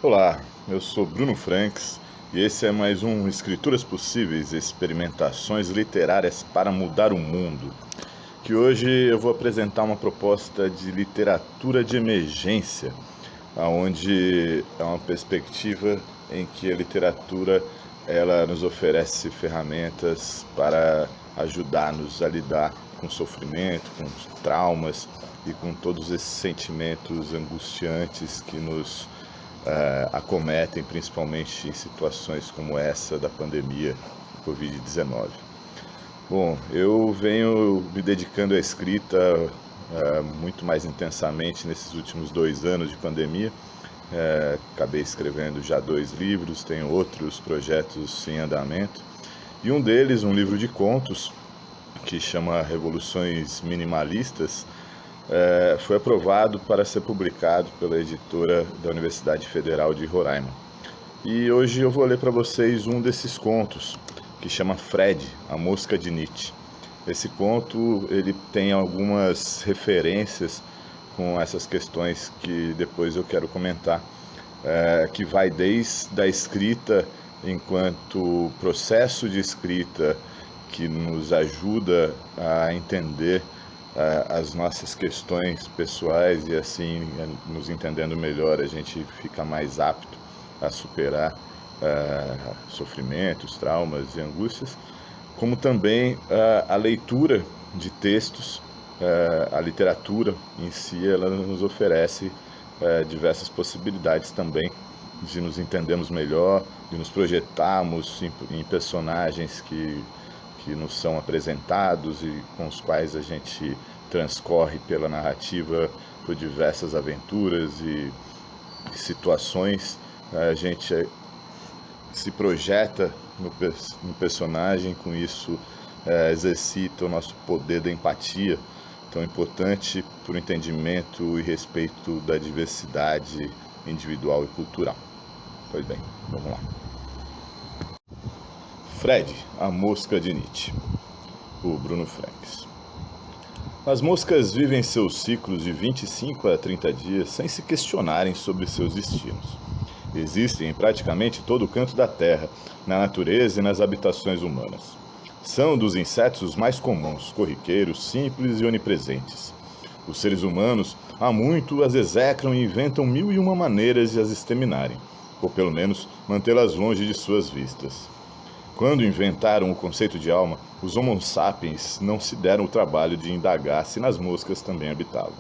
Olá, eu sou Bruno Franks e esse é mais um Escrituras Possíveis, Experimentações Literárias para Mudar o Mundo, que hoje eu vou apresentar uma proposta de literatura de emergência, onde é uma perspectiva em que a literatura ela nos oferece ferramentas para ajudar-nos a lidar com o sofrimento, com os traumas e com todos esses sentimentos angustiantes que nos acometem, principalmente em situações como essa da pandemia Covid-19. Bom, eu venho me dedicando à escrita muito mais intensamente nesses últimos 2 anos de pandemia. Acabei escrevendo já 2 livros, tenho outros projetos em andamento. E um deles, um livro de contos, que chama Revoluções Minimalistas, foi aprovado para ser publicado pela editora da Universidade Federal de Roraima. E hoje eu vou ler para vocês um desses contos, que chama Fred, a Mosca de Nietzsche. Esse conto ele tem algumas referências com essas questões que depois eu quero comentar, que vai desde a escrita enquanto processo de escrita que nos ajuda a entender as nossas questões pessoais e assim, nos entendendo melhor, a gente fica mais apto a superar sofrimentos, traumas e angústias, como também a leitura de textos, a literatura em si, ela nos oferece diversas possibilidades também de nos entendermos melhor, de nos projetarmos em personagens que nos são apresentados e com os quais a gente transcorre pela narrativa por diversas aventuras e situações. A gente se projeta no personagem, com isso exercita o nosso poder da empatia, tão importante para o entendimento e respeito da diversidade individual e cultural. Pois bem, vamos lá. Fred, a Mosca de Nietzsche, por Bruno Franks. As moscas vivem seus ciclos de 25 a 30 dias sem se questionarem sobre seus destinos. Existem em praticamente todo o canto da Terra, na natureza e nas habitações humanas. São dos insetos os mais comuns, corriqueiros, simples e onipresentes. Os seres humanos, há muito, as execram e inventam 1001 maneiras de as exterminarem, ou pelo menos mantê-las longe de suas vistas. Quando inventaram o conceito de alma, os Homo sapiens não se deram o trabalho de indagar se nas moscas também habitavam.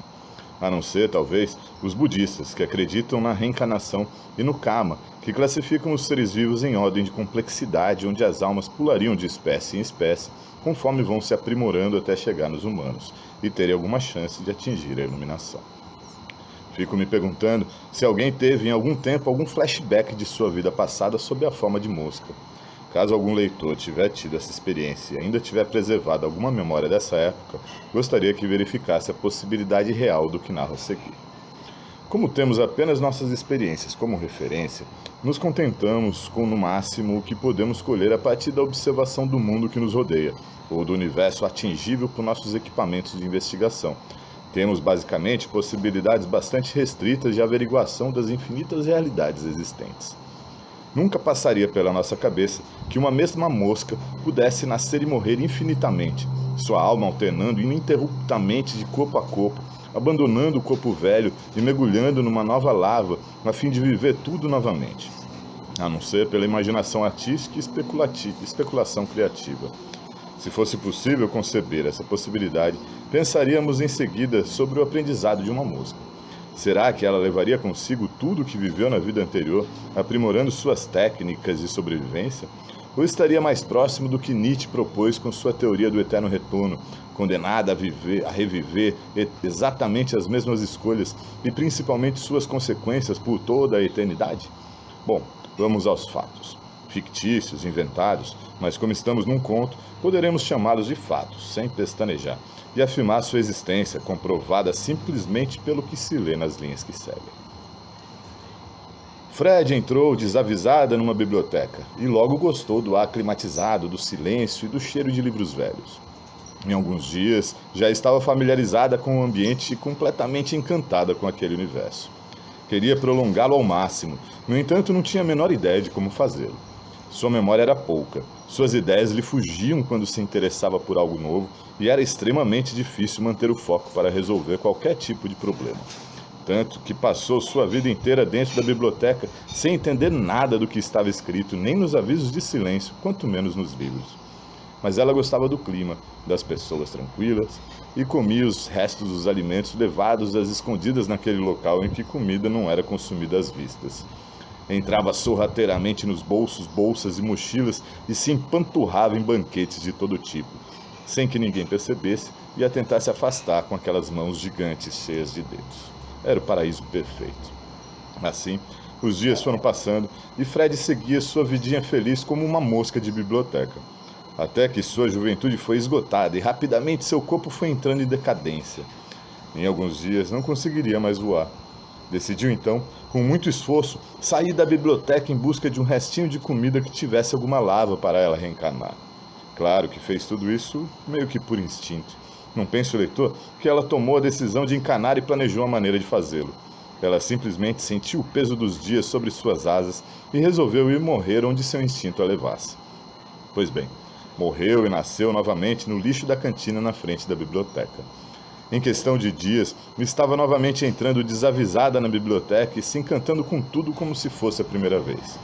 A não ser, talvez, os budistas, que acreditam na reencarnação, e no karma, que classificam os seres vivos em ordem de complexidade, onde as almas pulariam de espécie em espécie, conforme vão se aprimorando até chegar nos humanos, e terem alguma chance de atingir a iluminação. Fico me perguntando se alguém teve em algum tempo algum flashback de sua vida passada sob a forma de mosca. Caso algum leitor tiver tido essa experiência e ainda tiver preservado alguma memória dessa época, gostaria que verificasse a possibilidade real do que narro a seguir. Como temos apenas nossas experiências como referência, nos contentamos com no máximo o que podemos colher a partir da observação do mundo que nos rodeia, ou do universo atingível por nossos equipamentos de investigação. Temos basicamente possibilidades bastante restritas de averiguação das infinitas realidades existentes. Nunca passaria pela nossa cabeça que uma mesma mosca pudesse nascer e morrer infinitamente, sua alma alternando ininterruptamente de corpo a corpo, abandonando o corpo velho e mergulhando numa nova lava a fim de viver tudo novamente, a não ser pela imaginação artística e especulação criativa. Se fosse possível conceber essa possibilidade, pensaríamos em seguida sobre o aprendizado de uma mosca. Será que ela levaria consigo tudo o que viveu na vida anterior, aprimorando suas técnicas de sobrevivência? Ou estaria mais próximo do que Nietzsche propôs com sua teoria do eterno retorno, condenada a reviver exatamente as mesmas escolhas e principalmente suas consequências por toda a eternidade? Bom, vamos aos fatos. Fictícios, inventados, mas como estamos num conto, poderemos chamá-los de fatos, sem pestanejar, e afirmar sua existência, comprovada simplesmente pelo que se lê nas linhas que seguem. Fred entrou desavisada numa biblioteca e logo gostou do ar climatizado, do silêncio e do cheiro de livros velhos. Em alguns dias, já estava familiarizada com o ambiente e completamente encantada com aquele universo. Queria prolongá-lo ao máximo, no entanto não tinha a menor ideia de como fazê-lo. Sua memória era pouca, suas ideias lhe fugiam quando se interessava por algo novo e era extremamente difícil manter o foco para resolver qualquer tipo de problema. Tanto que passou sua vida inteira dentro da biblioteca sem entender nada do que estava escrito, nem nos avisos de silêncio, quanto menos nos livros. Mas ela gostava do clima, das pessoas tranquilas, e comia os restos dos alimentos levados às escondidas naquele local em que comida não era consumida às vistas. Entrava sorrateiramente nos bolsos, bolsas e mochilas e se empanturrava em banquetes de todo tipo, sem que ninguém percebesse e a tentasse afastar com aquelas mãos gigantes cheias de dedos. Era o paraíso perfeito. Assim, os dias foram passando e Fred seguia sua vidinha feliz como uma mosca de biblioteca. Até que sua juventude foi esgotada e rapidamente seu corpo foi entrando em decadência. Em alguns dias não conseguiria mais voar. Decidiu então, com muito esforço, sair da biblioteca em busca de um restinho de comida que tivesse alguma lava para ela reencarnar. Claro que fez tudo isso meio que por instinto. Não pense, leitor, que ela tomou a decisão de encanar e planejou a maneira de fazê-lo. Ela simplesmente sentiu o peso dos dias sobre suas asas e resolveu ir morrer onde seu instinto a levasse. Pois bem, morreu e nasceu novamente no lixo da cantina na frente da biblioteca. Em questão de dias, estava novamente entrando desavisada na biblioteca e se encantando com tudo como se fosse a primeira vez.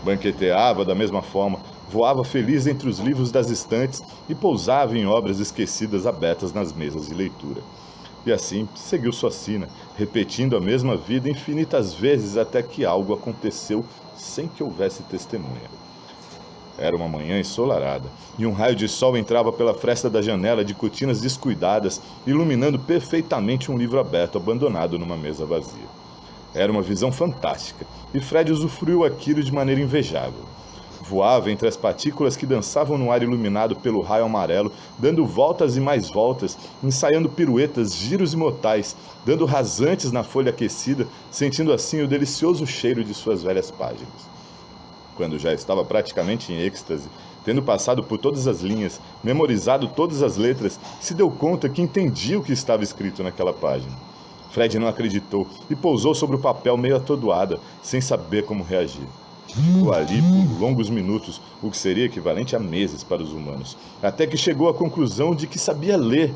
Banqueteava da mesma forma, voava feliz entre os livros das estantes e pousava em obras esquecidas abertas nas mesas de leitura. E assim seguiu sua sina, repetindo a mesma vida infinitas vezes até que algo aconteceu sem que houvesse testemunha. Era uma manhã ensolarada, e um raio de sol entrava pela fresta da janela de cortinas descuidadas, iluminando perfeitamente um livro aberto abandonado numa mesa vazia. Era uma visão fantástica, e Fred usufruiu aquilo de maneira invejável. Voava entre as partículas que dançavam no ar iluminado pelo raio amarelo, dando voltas e mais voltas, ensaiando piruetas, giros e mortais, dando rasantes na folha aquecida, sentindo assim o delicioso cheiro de suas velhas páginas. Quando já estava praticamente em êxtase, tendo passado por todas as linhas, memorizado todas as letras, se deu conta que entendia o que estava escrito naquela página. Fred não acreditou e pousou sobre o papel meio atordoada, sem saber como reagir. Ficou ali por longos minutos, o que seria equivalente a meses para os humanos, até que chegou à conclusão de que sabia ler.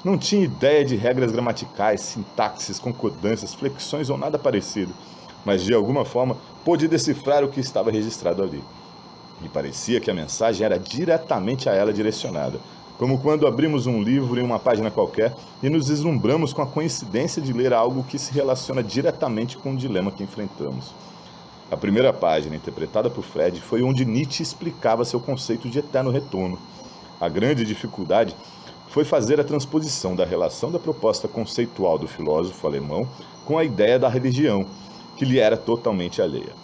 Não tinha ideia de regras gramaticais, sintaxes, concordâncias, flexões ou nada parecido, mas de alguma forma pôde decifrar o que estava registrado ali. E parecia que a mensagem era diretamente a ela direcionada, como quando abrimos um livro em uma página qualquer e nos deslumbramos com a coincidência de ler algo que se relaciona diretamente com o dilema que enfrentamos. A primeira página, interpretada por Fred, foi onde Nietzsche explicava seu conceito de eterno retorno. A grande dificuldade foi fazer a transposição da relação da proposta conceitual do filósofo alemão com a ideia da religião, que lhe era totalmente alheia.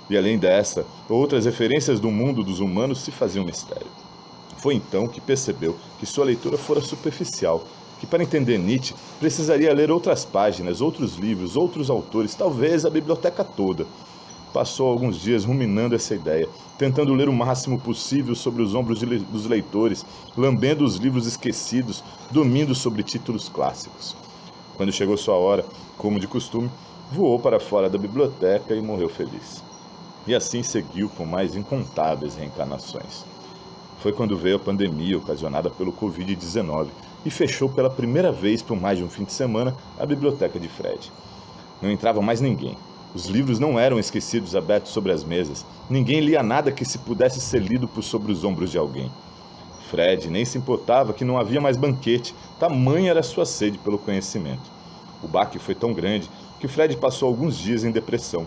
E além dessa, outras referências do mundo dos humanos se faziam mistério. Foi então que percebeu que sua leitura fora superficial, que para entender Nietzsche precisaria ler outras páginas, outros livros, outros autores, talvez a biblioteca toda. Passou alguns dias ruminando essa ideia, tentando ler o máximo possível sobre os ombros dos leitores, lambendo os livros esquecidos, dormindo sobre títulos clássicos. Quando chegou sua hora, como de costume, voou para fora da biblioteca e morreu feliz. E assim seguiu com mais incontáveis reencarnações. Foi quando veio a pandemia ocasionada pelo Covid-19 e fechou pela primeira vez por mais de um fim de semana a biblioteca de Fred. Não entrava mais ninguém. Os livros não eram esquecidos abertos sobre as mesas. Ninguém lia nada que se pudesse ser lido por sobre os ombros de alguém. Fred nem se importava que não havia mais banquete, tamanha era sua sede pelo conhecimento. O baque foi tão grande que Fred passou alguns dias em depressão,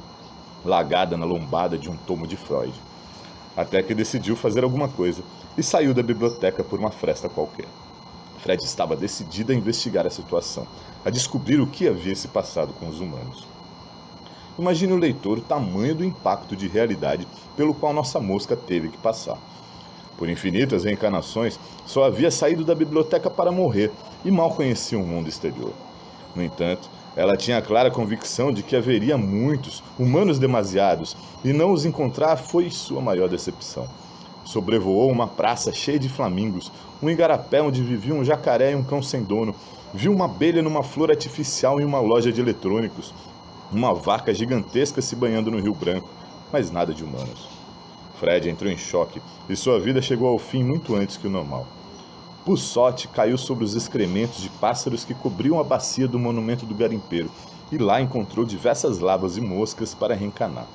lagada na lombada de um tomo de Freud. Até que decidiu fazer alguma coisa e saiu da biblioteca por uma fresta qualquer. Fred estava decidida a investigar a situação, a descobrir o que havia se passado com os humanos. Imagine o leitor o tamanho do impacto de realidade pelo qual nossa mosca teve que passar. Por infinitas reencarnações, só havia saído da biblioteca para morrer e mal conhecia o mundo exterior. No entanto, ela tinha a clara convicção de que haveria muitos, humanos demasiados, e não os encontrar foi sua maior decepção. Sobrevoou uma praça cheia de flamingos, um igarapé onde vivia um jacaré e um cão sem dono, viu uma abelha numa flor artificial em uma loja de eletrônicos, uma vaca gigantesca se banhando no Rio Branco, mas nada de humanos. Fred entrou em choque e sua vida chegou ao fim muito antes que o normal. Pussote caiu sobre os excrementos de pássaros que cobriam a bacia do monumento do garimpeiro e lá encontrou diversas larvas e moscas para reencanar.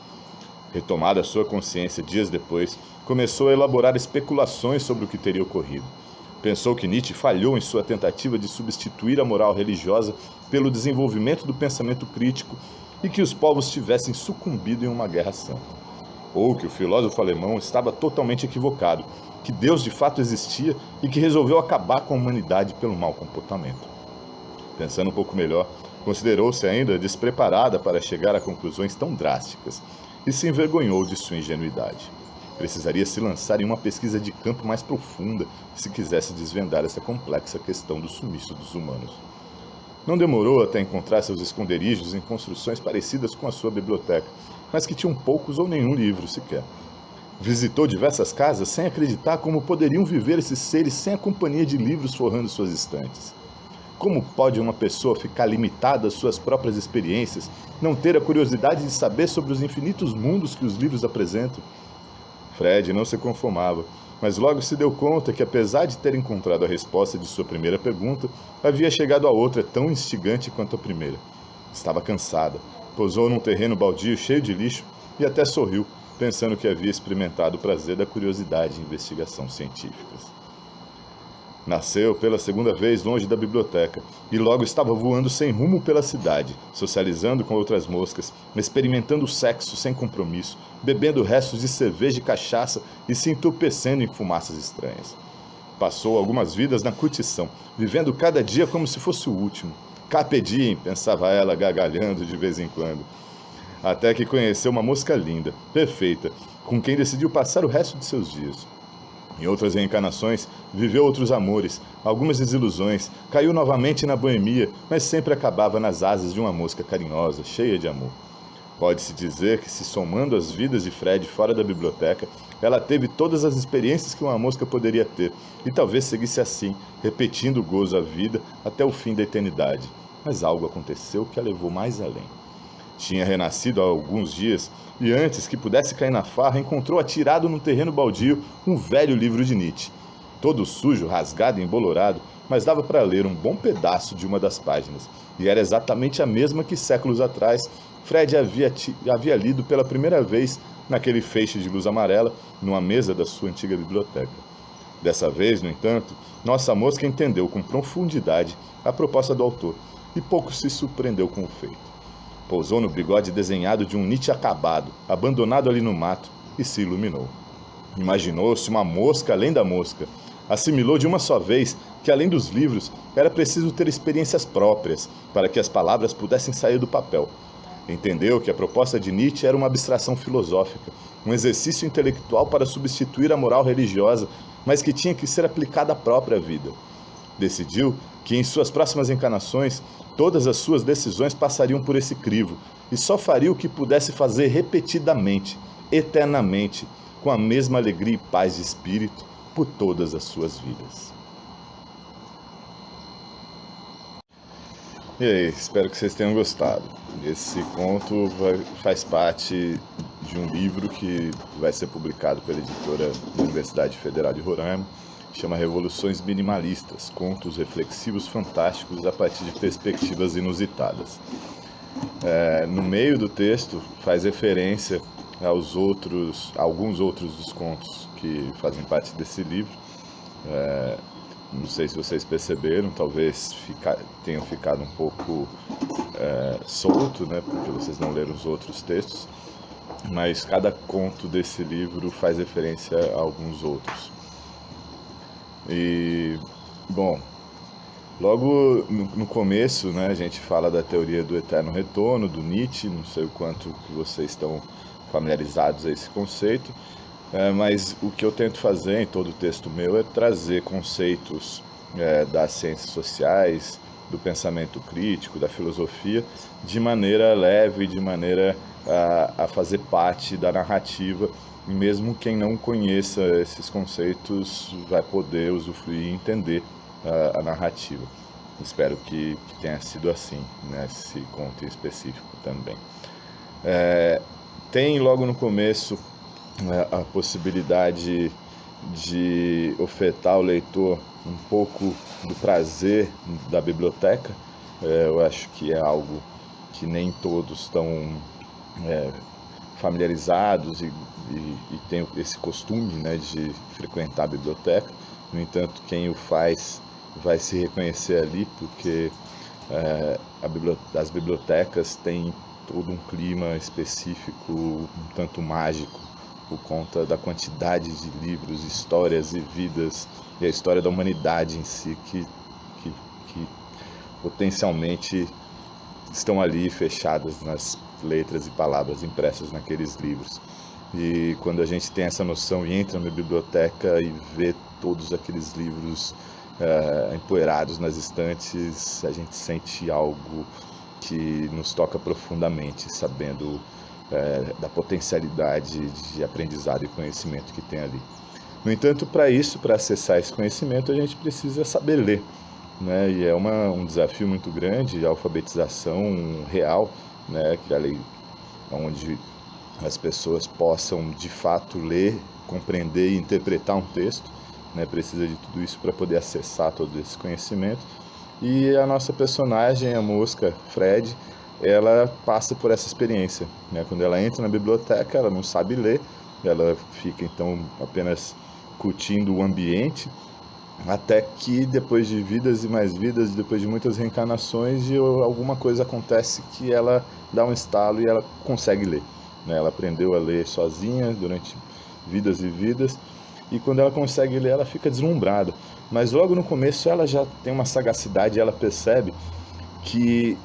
Retomada sua consciência dias depois, começou a elaborar especulações sobre o que teria ocorrido. Pensou que Nietzsche falhou em sua tentativa de substituir a moral religiosa pelo desenvolvimento do pensamento crítico e que os povos tivessem sucumbido em uma guerra santa. Ou que o filósofo alemão estava totalmente equivocado, que Deus de fato existia e que resolveu acabar com a humanidade pelo mau comportamento. Pensando um pouco melhor, considerou-se ainda despreparada para chegar a conclusões tão drásticas e se envergonhou de sua ingenuidade. Precisaria se lançar em uma pesquisa de campo mais profunda se quisesse desvendar essa complexa questão do sumiço dos humanos. Não demorou até encontrar seus esconderijos em construções parecidas com a sua biblioteca, mas que tinham poucos ou nenhum livro sequer. Visitou diversas casas sem acreditar como poderiam viver esses seres sem a companhia de livros forrando suas estantes. Como pode uma pessoa ficar limitada às suas próprias experiências, não ter a curiosidade de saber sobre os infinitos mundos que os livros apresentam? Fred não se conformava, mas logo se deu conta que, apesar de ter encontrado a resposta de sua primeira pergunta, havia chegado a outra tão instigante quanto a primeira. Estava cansada, pousou num terreno baldio cheio de lixo e até sorriu, pensando que havia experimentado o prazer da curiosidade e investigação científicas. Nasceu pela segunda vez longe da biblioteca e logo estava voando sem rumo pela cidade, socializando com outras moscas, experimentando sexo sem compromisso, bebendo restos de cerveja e cachaça e se entorpecendo em fumaças estranhas. Passou algumas vidas na curtição, vivendo cada dia como se fosse o último. Carpe diem, pensava ela, gargalhando de vez em quando. Até que conheceu uma mosca linda, perfeita, com quem decidiu passar o resto de seus dias. Em outras reencarnações, viveu outros amores, algumas desilusões, caiu novamente na boemia, mas sempre acabava nas asas de uma mosca carinhosa, cheia de amor. Pode-se dizer que, se somando as vidas de Fred fora da biblioteca, ela teve todas as experiências que uma mosca poderia ter, e talvez seguisse assim, repetindo o gozo à vida até o fim da eternidade. Mas algo aconteceu que a levou mais além. Tinha renascido há alguns dias e, antes que pudesse cair na farra, encontrou atirado num terreno baldio um velho livro de Nietzsche. Todo sujo, rasgado e embolorado, mas dava para ler um bom pedaço de uma das páginas. E era exatamente a mesma que séculos atrás Fred havia lido pela primeira vez naquele feixe de luz amarela numa mesa da sua antiga biblioteca. Dessa vez, no entanto, nossa mosca entendeu com profundidade a proposta do autor e pouco se surpreendeu com o feito. Pousou no bigode desenhado de um Nietzsche acabado, abandonado ali no mato, e se iluminou. Imaginou-se uma mosca além da mosca. Assimilou de uma só vez que, além dos livros, era preciso ter experiências próprias para que as palavras pudessem sair do papel. Entendeu que a proposta de Nietzsche era uma abstração filosófica, um exercício intelectual para substituir a moral religiosa, mas que tinha que ser aplicada à própria vida. Decidiu que, em suas próximas encarnações, todas as suas decisões passariam por esse crivo e só faria o que pudesse fazer repetidamente, eternamente, com a mesma alegria e paz de espírito por todas as suas vidas. E aí, espero que vocês tenham gostado. Esse conto faz parte de um livro que vai ser publicado pela editora da Universidade Federal de Roraima, chama Revoluções Minimalistas, contos reflexivos fantásticos a partir de perspectivas inusitadas. No meio do texto faz referência a alguns outros dos contos que fazem parte desse livro. Não sei se vocês perceberam, talvez tenham ficado um pouco solto, né, porque vocês não leram os outros textos, mas cada conto desse livro faz referência a alguns outros. E, bom, logo no começo, né, a gente fala da teoria do eterno retorno, do Nietzsche. Não sei o quanto que vocês estão familiarizados a esse conceito, mas o que eu tento fazer em todo o texto meu é trazer conceitos das ciências sociais, do pensamento crítico, da filosofia, de maneira leve, de maneira a fazer parte da narrativa. Mesmo quem não conheça esses conceitos vai poder usufruir e entender a narrativa. Espero que tenha sido assim, nesse conto em específico também. Tem logo no começo a possibilidade de ofertar ao leitor um pouco do prazer da biblioteca. Eu acho que é algo que nem todos estão familiarizados e tem esse costume, né, de frequentar a biblioteca. No entanto, quem o faz vai se reconhecer ali, porque as bibliotecas têm todo um clima específico, um tanto mágico, por conta da quantidade de livros, histórias e vidas, e a história da humanidade em si, que potencialmente estão ali fechadas nas letras e palavras impressas naqueles livros. E quando a gente tem essa noção e entra na biblioteca e vê todos aqueles livros empoeirados nas estantes, a gente sente algo que nos toca profundamente, sabendo da potencialidade de aprendizado e conhecimento que tem ali. No entanto, para isso, para acessar esse conhecimento, a gente precisa saber ler, né? E é um desafio muito grande, a alfabetização real, né? Onde as pessoas possam de fato ler, compreender e interpretar um texto, né? Precisa de tudo isso para poder acessar todo esse conhecimento. E a nossa personagem, a mosca Fred, ela passa por essa experiência, né? Quando ela entra na biblioteca, ela não sabe ler, ela fica então apenas curtindo o ambiente, até que depois de vidas e mais vidas, depois de muitas reencarnações, alguma coisa acontece que ela dá um estalo e ela consegue ler, né? Ela aprendeu a ler sozinha durante vidas e vidas, e quando ela consegue ler, ela fica deslumbrada. Mas logo no começo ela já tem uma sagacidade, ela percebe que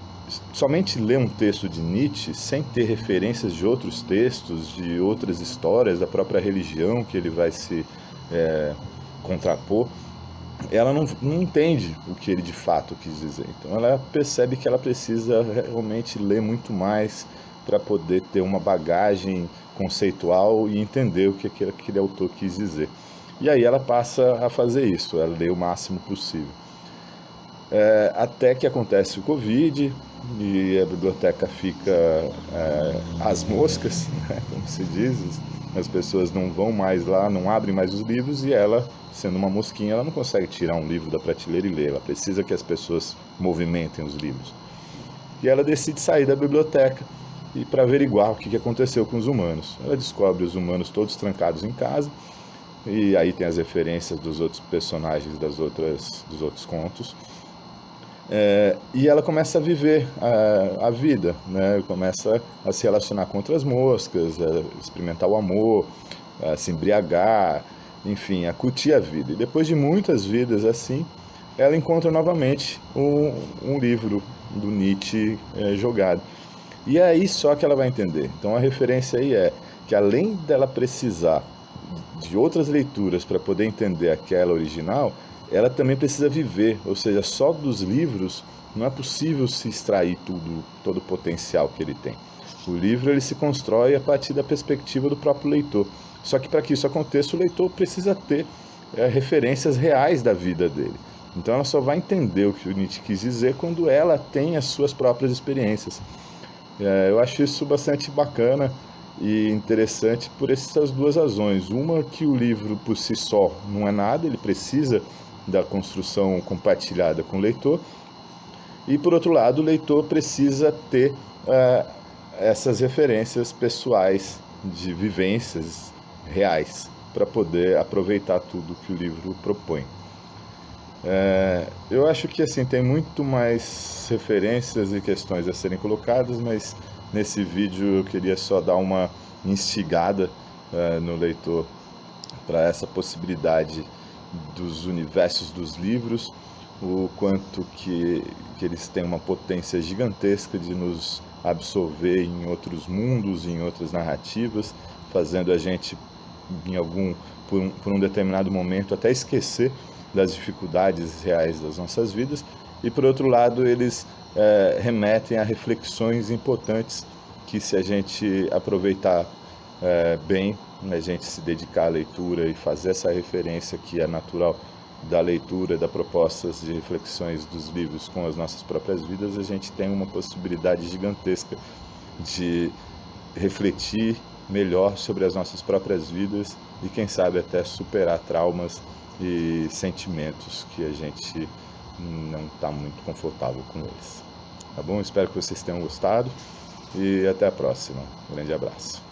somente ler um texto de Nietzsche, sem ter referências de outros textos, de outras histórias, da própria religião que ele vai se contrapor, ela não entende o que ele de fato quis dizer. Então ela percebe que ela precisa realmente ler muito mais para poder ter uma bagagem conceitual e entender o que aquele autor quis dizer. E aí ela passa a fazer isso, ela lê o máximo possível. Até que acontece o Covid e a biblioteca fica às moscas, né, como se diz. As pessoas não vão mais lá, não abrem mais os livros, e ela, sendo uma mosquinha, ela não consegue tirar um livro da prateleira e ler. Ela precisa que as pessoas movimentem os livros. E ela decide sair da biblioteca e para averiguar o que aconteceu com os humanos. Ela descobre os humanos todos trancados em casa, e aí tem as referências dos outros personagens dos outros contos. E ela começa a viver a vida, né? Começa a se relacionar com outras moscas, a experimentar o amor, a se embriagar, enfim, a curtir a vida. E depois de muitas vidas assim, ela encontra novamente um livro do Nietzsche jogado. E é aí só que ela vai entender. Então a referência aí é que, além dela precisar de outras leituras para poder entender aquela original, ela também precisa viver, ou seja, só dos livros não é possível se extrair todo o potencial que ele tem. O livro ele se constrói a partir da perspectiva do próprio leitor. Só que para que isso aconteça, o leitor precisa ter referências reais da vida dele. Então ela só vai entender o que o Nietzsche quis dizer quando ela tem as suas próprias experiências. Eu acho isso bastante bacana e interessante por essas duas razões. Uma, que o livro por si só não é nada, ele precisa da construção compartilhada com o leitor. E por outro lado, o leitor precisa ter essas referências pessoais de vivências reais para poder aproveitar tudo que o livro propõe. Eu acho que assim tem muito mais referências e questões a serem colocadas, mas nesse vídeo eu queria só dar uma instigada no leitor para essa possibilidade dos universos dos livros, o quanto que eles têm uma potência gigantesca de nos absorver em outros mundos, em outras narrativas, fazendo a gente, por um determinado momento, até esquecer das dificuldades reais das nossas vidas. E, por outro lado, eles remetem a reflexões importantes que, se a gente aproveitar bem, a gente se dedicar à leitura e fazer essa referência que é natural da leitura, das propostas de reflexões dos livros com as nossas próprias vidas, a gente tem uma possibilidade gigantesca de refletir melhor sobre as nossas próprias vidas e quem sabe até superar traumas e sentimentos que a gente não está muito confortável com eles. Tá bom? Espero que vocês tenham gostado e até a próxima. Um grande abraço.